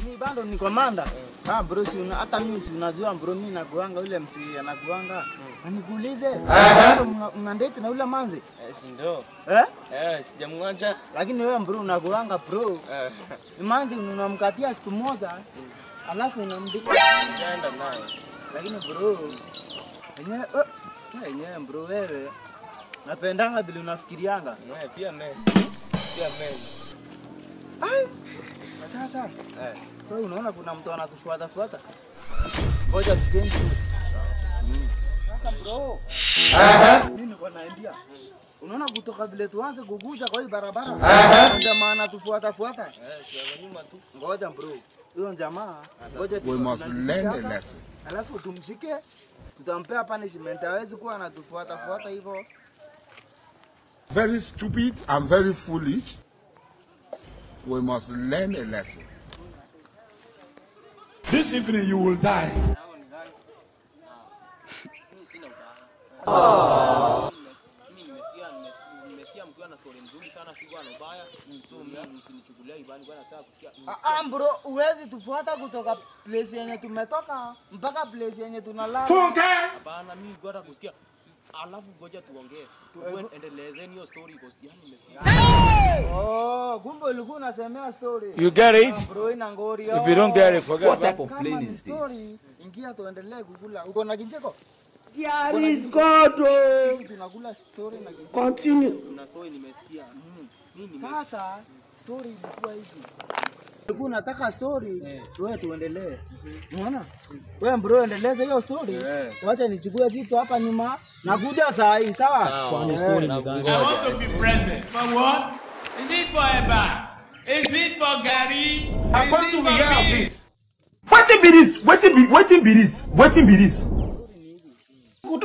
Mimi bado ni komanda. Bro si hata mimi si unajua bro mimi nakuanga yule MC anakuanga. Nikuulize. Bado mnandete na yule manzi? Si ndio. Sijamwacha. Lakini wewe bro unakuanga bro. Manzi unamkatia siku moja. Alafu unamdika. Nenda naye. Lakini bro yenyewe bro wewe napendanga vile unafikirianga. Pia mimi. Ai. Sasa. Wewe unaona kuna mtu anatufuata. Ngoja tutende. Sasa bro. Mimi niko naendia. Unaona kutoka vile tuanze kuguza kwa hii barabara. Ndio maana tufuata. Si nyuma tu. Ngoja bro. Huyo jamaa ngoja we must learn a lesson. Alafu tumshike. Tutampea punishment. Hawezi kuwa anatufuata hivyo. Very stupid and very foolish. We must learn a lesson. This evening you will die. Nimesikia mkiwa na story nzuri sana siku anobaya. So mimi msinichukulia ibani kwa nataka kusikia. Bro, uwezi tufuata kutoka place yenye tumetoka mpaka place yenye tunalala. Hapana mimi ngoja kusikia. Alafu ngoja tuongee. Tuendelezeni hiyo story because yani nimesikia. Kumbe ulikuwa unasemea story. You get it? Bro, ina ngori. If you don't get it, forget. What type of plane is this? Story, ingia tuendelee kukula. Uko na kinjeko? Here is God. Sisi tunakula story na kinjeko. Continue. Kuna story nimesikia. Sasa story ilikuwa hivi. Ulikuwa unataka story, wewe tuendelee. Unaona? Wewe bro endeleza hiyo story. Wacha nichukue vitu hapa nyuma. Nakuja saa hii, sawa? Kwa story ni gani? I want to be present. For what? Is it for Eba? Is it for Gary? Is it for me? Wetin be this? Wetin be this? Good.